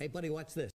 Hey, buddy, watch this.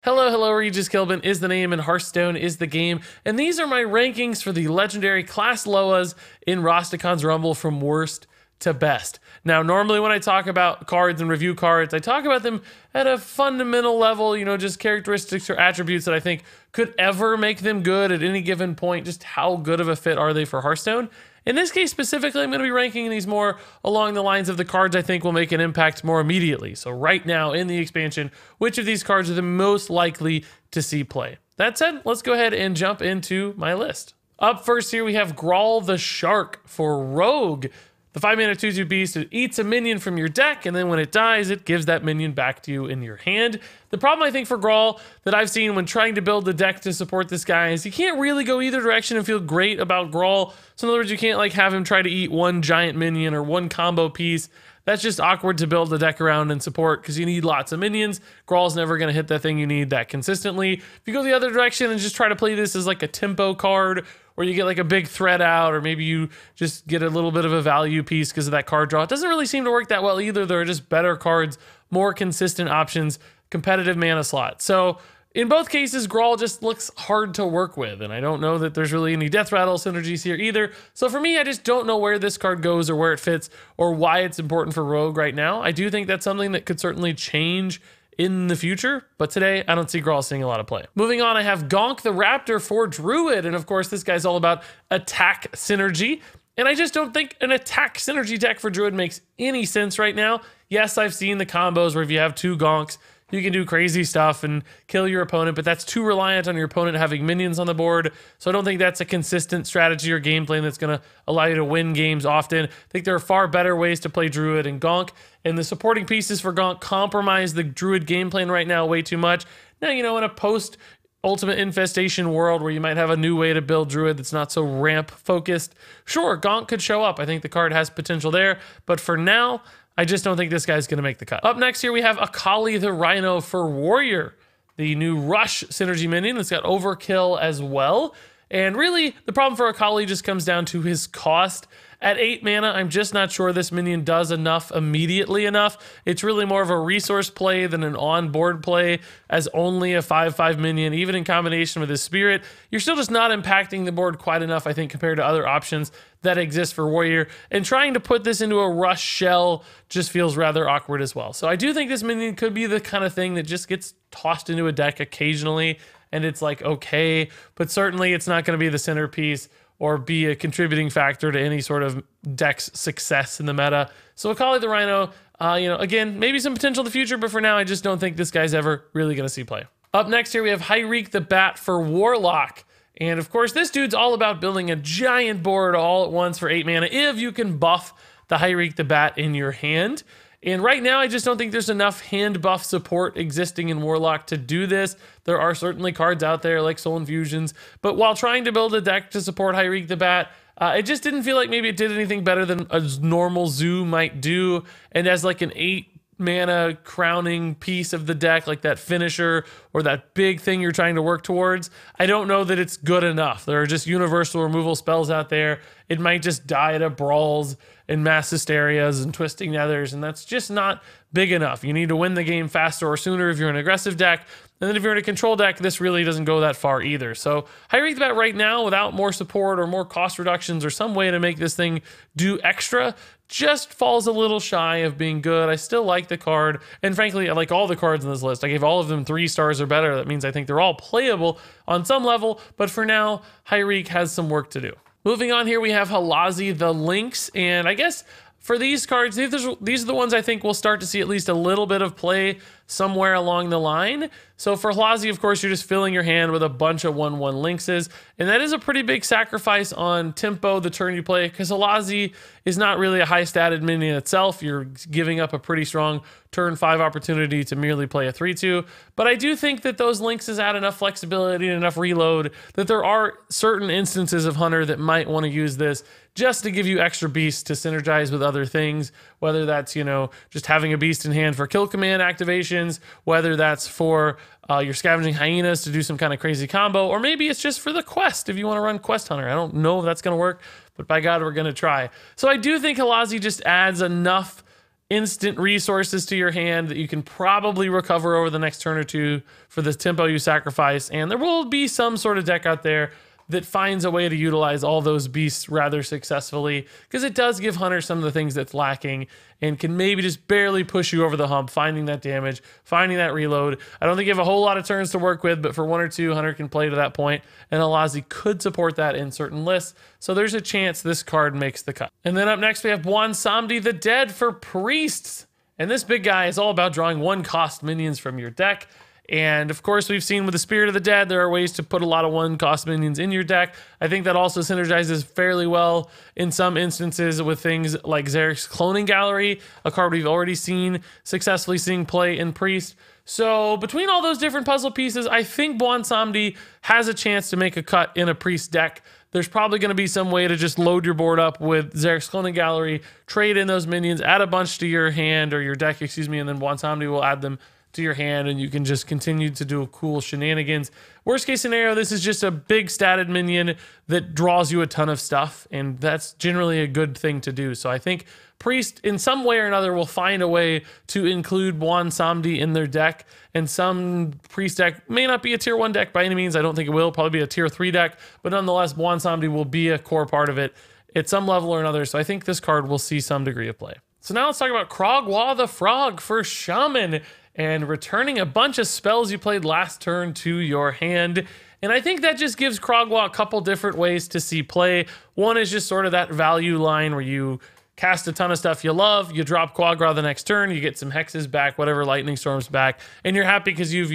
Hello, Regis Kilbin is the name and Hearthstone is the game. And these are my rankings for the legendary class Loas in Rastakhan's Rumble from worst to best. Now, normally when I talk about cards and review cards, I talk about them at a fundamental level, you know, just characteristics or attributes that I think could ever make them good at any given point. Just how good of a fit are they for Hearthstone? In this case specifically, I'm going to be ranking these more along the lines of the cards I think will make an impact more immediately. So right now in the expansion, which of these cards are the most likely to see play? That said, let's go ahead and jump into my list. Up first here we have Grawl the Shark for Rogue. The 5-mana 2/2 beast, it eats a minion from your deck, and then when it dies, it gives that minion back to you in your hand. The problem I think for Grawl that I've seen when trying to build the deck to support this guy is you can't really go either direction and feel great about Grawl. So in other words, you can't like have him try to eat one giant minion or one combo piece. That's just awkward to build the deck around and support because you need lots of minions. Grawl's never going to hit that thing you need that consistently. If you go the other direction and just try to play this as like a tempo card, or you get like a big threat out, or maybe you just get a little bit of a value piece because of that card draw. It doesn't really seem to work that well either. There are just better cards, more consistent options, competitive mana slot. So in both cases, Grawl just looks hard to work with, and I don't know that there's really any Death Rattle synergies here either. So for me, I just don't know where this card goes or where it fits or why it's important for Rogue right now. I do think that's something that could certainly change in the future, but today I don't see Grawl seeing a lot of play. Moving on, I have Gonk the Raptor for Druid, and of course this guy's all about attack synergy, and I just don't think an attack synergy deck for Druid makes any sense right now. Yes, I've seen the combos where if you have two Gonks, you can do crazy stuff and kill your opponent, but that's too reliant on your opponent having minions on the board. So I don't think that's a consistent strategy or game plan that's going to allow you to win games often. I think there are far better ways to play Druid and Gonk, and the supporting pieces for Gonk compromise the Druid game plan right now way too much. Now, you know, in a post Ultimate Infestation world where you might have a new way to build Druid that's not so ramp focused, sure, Gonk could show up. I think the card has potential there, but for now, I just don't think this guy's going to make the cut. Up next here, we have Akali the Rhino for Warrior, the new Rush synergy minion that's got Overkill as well. And really, the problem for Akali just comes down to his cost. At 8 mana, I'm just not sure this minion does enough immediately enough. It's really more of a resource play than an on-board play as only a 5/5 minion, even in combination with his spirit. You're still just not impacting the board quite enough, I think, compared to other options that exist for Warrior. And trying to put this into a Rush shell just feels rather awkward as well. So I do think this minion could be the kind of thing that just gets tossed into a deck occasionally, and it's like, okay, but certainly it's not going to be the centerpiece or be a contributing factor to any sort of deck's success in the meta. So Akali the Rhino, you know, again, maybe some potential in the future, but for now, I just don't think this guy's ever really going to see play. Up next here, we have Hyreek the Bat for Warlock. And of course, this dude's all about building a giant board all at once for 8 mana if you can buff the Hyreek the Bat in your hand. And right now, I just don't think there's enough hand buff support existing in Warlock to do this. There are certainly cards out there like Soul Infusions, but while trying to build a deck to support Hyreek the Bat, it just didn't feel like maybe it did anything better than a normal Zoo might do. And as like an 8 mana crowning piece of the deck, like that finisher or that big thing you're trying to work towards, I don't know that it's good enough. There are just universal removal spells out there. It might just die to brawls and mass hysterias and twisting nethers, and that's just not big enough. You need to win the game faster or sooner if you're an aggressive deck, and then if you're in a control deck, this really doesn't go that far either. So Hyreek the Bat right now, without more support or more cost reductions or some way to make this thing do extra, just falls a little shy of being good. I still like the card, and frankly, I like all the cards in this list. I gave all of them 3 stars or better. That means I think they're all playable on some level, but for now, Hyreek has some work to do. Moving on here, we have Halazi the Lynx, and I guess for these cards, these are the ones I think we'll start to see at least a little bit of play somewhere along the line. So for Halazi, of course, you're just filling your hand with a bunch of 1/1 Lynxes, and that is a pretty big sacrifice on tempo the turn you play, because Halazi is not really a high-statted minion itself. You're giving up a pretty strong turn 5 opportunity to merely play a 3/2, but I do think that those Lynxes add enough flexibility and enough reload that there are certain instances of Hunter that might want to use this just to give you extra beasts to synergize with other things, whether that's, you know, just having a beast in hand for kill command activations, whether that's for your Scavenging Hyenas to do some kind of crazy combo, or maybe it's just for the quest if you want to run Quest Hunter. I don't know if that's going to work, but by God, we're going to try. So I do think Halazi just adds enough instant resources to your hand that you can probably recover over the next turn or two for the tempo you sacrifice. And there will be some sort of deck out there that finds a way to utilize all those beasts rather successfully, because it does give Hunter some of the things that's lacking and can maybe just barely push you over the hump, finding that damage, finding that reload. I don't think you have a whole lot of turns to work with, but for 1 or 2, Hunter can play to that point, and Alazi could support that in certain lists, so there's a chance this card makes the cut. And then up next we have Bwonsamdi the Dead for Priests, and this big guy is all about drawing 1-cost minions from your deck. And of course, we've seen with the Spirit of the Dead, there are ways to put a lot of 1-cost minions in your deck. I think that also synergizes fairly well in some instances with things like Zarek's Cloning Gallery, a card we've already seen successfully seeing play in Priest. So between all those different puzzle pieces, I think Bwonsamdi has a chance to make a cut in a Priest deck. There's probably going to be some way to just load your board up with Zarek's Cloning Gallery, trade in those minions, add a bunch to your hand, or your deck, excuse me, and then Bwonsamdi will add them to your hand, and you can just continue to do cool shenanigans. Worst case scenario, this is just a big statted minion that draws you a ton of stuff, and that's generally a good thing to do. So I think Priest, in some way or another, will find a way to include Bwonsamdi in their deck, and some Priest deck may not be a tier 1 deck by any means. I don't think it will. Probably be a tier 3 deck, but nonetheless, Bwonsamdi will be a core part of it at some level or another. So I think this card will see some degree of play. So now let's talk about Krogwa the Frog for Shaman, and returning a bunch of spells you played last turn to your hand. And I think that just gives Krogwa a couple different ways to see play. One is just sort of that value line where you cast a ton of stuff you love, you drop Quagra the next turn, you get some hexes back, whatever, lightning storms back, and you're happy because you've,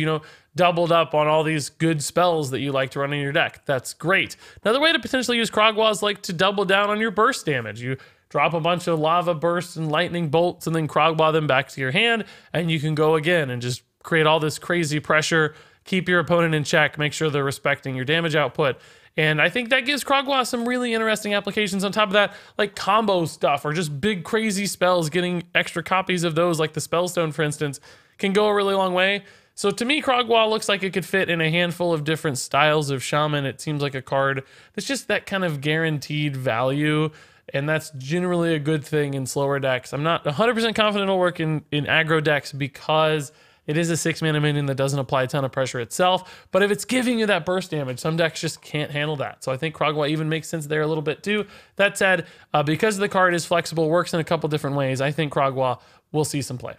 doubled up on all these good spells that you like to run in your deck. That's great. Another way to potentially use Krogwa is like to double down on your burst damage. You drop a bunch of lava bursts and lightning bolts and then Krogwa them back to your hand, and you can go again and just create all this crazy pressure, keep your opponent in check, make sure they're respecting your damage output. And I think that gives Krogwa some really interesting applications on top of that, like combo stuff or just big crazy spells. Getting extra copies of those, like the Spellstone, for instance, can go a really long way. So to me, Krogwa looks like it could fit in a handful of different styles of Shaman. It seems like a card that's just that kind of guaranteed value, and that's generally a good thing in slower decks. I'm not 100% confident it'll work in aggro decks because it is a 6-mana minion that doesn't apply a ton of pressure itself, but if it's giving you that burst damage, some decks just can't handle that. So I think Krogwa even makes sense there a little bit too. That said, because the card is flexible, works in a couple different ways, I think Krogwa will see some play.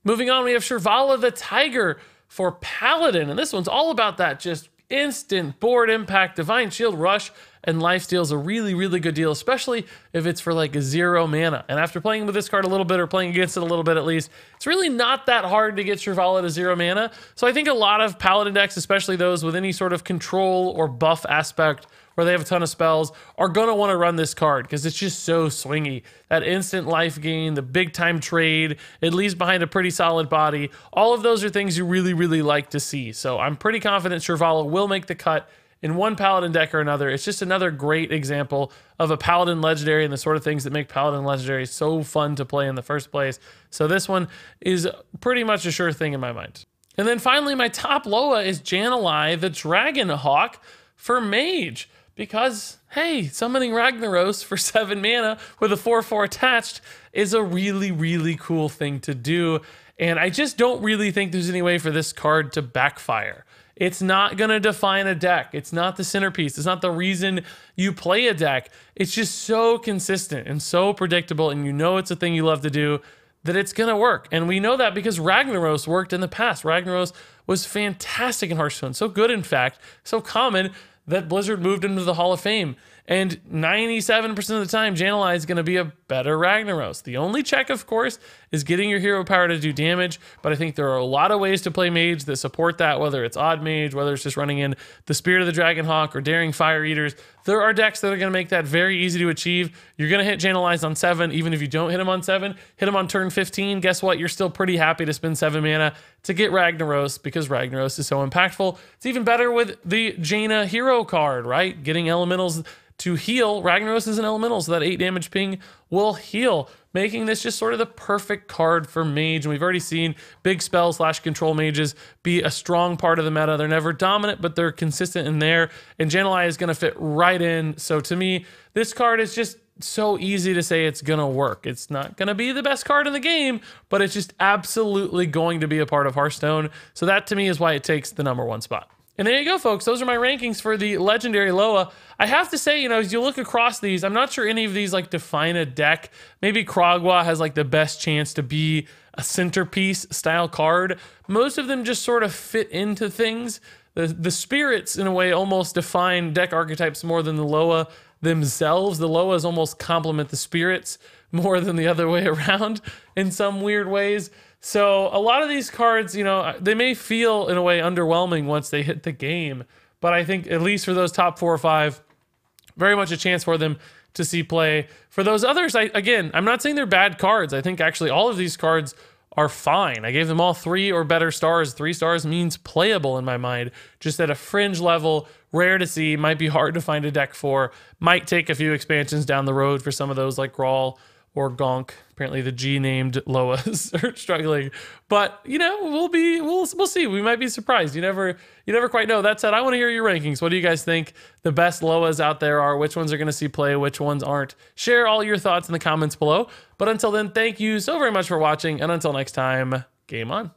Moving on, we have Shirvala the Tiger for Paladin, and this one's all about that just instant board impact. Divine Shield Rush and Lifesteal is a really, really good deal, especially if it's for like 0 mana. And after playing with this card a little bit, or playing against it a little bit at least, it's really not that hard to get Shirvala to 0 mana. So I think a lot of Paladin decks, especially those with any sort of control or buff aspect where they have a ton of spells, are going to want to run this card because it's just so swingy. That instant life gain, the big time trade, it leaves behind a pretty solid body. All of those are things you really, really like to see. So I'm pretty confident Shirvala will make the cut in one Paladin deck or another. It's just another great example of a Paladin Legendary and the sort of things that make Paladin Legendary so fun to play in the first place. So this one is pretty much a sure thing in my mind. And then finally, my top Loa is Jan'alai the Dragonhawk for Mage. Because, hey, summoning Ragnaros for 7 mana with a 4/4 attached is a really, really cool thing to do. And I just don't really think there's any way for this card to backfire. It's not going to define a deck. It's not the centerpiece. It's not the reason you play a deck. It's just so consistent and so predictable, and you know it's a thing you love to do, that it's going to work. And we know that because Ragnaros worked in the past. Ragnaros was fantastic in Hearthstone. So good, in fact, so common that Blizzard moved into the Hall of Fame. And 97% of the time, Jan'alai is going to be a better Ragnaros. The only check, of course, is getting your hero power to do damage, but I think there are a lot of ways to play Mage that support that, whether it's Odd Mage, whether it's just running in the Spirit of the Dragonhawk or Daring Fire Eaters. There are decks that are going to make that very easy to achieve. You're going to hit Jan'alai on 7, even if you don't hit him on 7. Hit him on turn 15, guess what? You're still pretty happy to spend 7 mana to get Ragnaros, because Ragnaros is so impactful. It's even better with the Jaina hero card, right? Getting elementals to heal. Ragnaros is an elemental, so that 8 damage ping will heal, making this just sort of the perfect card for Mage. And we've already seen big spell / control mages be a strong part of the meta. They're never dominant, but they're consistent in there, and Jan'alai is going to fit right in. So to me, this card is just so easy to say it's gonna work. It's not gonna be the best card in the game, but it's just absolutely going to be a part of Hearthstone. So that to me is why it takes the #1 spot. And there you go, folks. Those are my rankings for the legendary Loa. I have to say, you know, as you look across these, I'm not sure any of these like define a deck. Maybe Kragwa has like the best chance to be a centerpiece style card. Most of them just sort of fit into things. The spirits, in a way, almost define deck archetypes more than the Loa themselves. The Loas almost complement the spirits more than the other way around in some weird ways. So a lot of these cards, you know, they may feel in a way underwhelming once they hit the game, but I think at least for those top 4 or 5, very much a chance for them to see play. For those others, again, I'm not saying they're bad cards. I think actually all of these cards are fine. I gave them all 3 or better stars. 3 stars means playable in my mind, just at a fringe level, rare to see, might be hard to find a deck for, might take a few expansions down the road for some of those like Grawl or Gonk. Apparently the G-named Loas are struggling, but you know, we'll see. We might be surprised. You never quite know. That said, I want to hear your rankings. What do you guys think the best Loas out there are? Which ones are going to see play? Which ones aren't? Share all your thoughts in the comments below. But until then, thank you so very much for watching, and until next time, game on.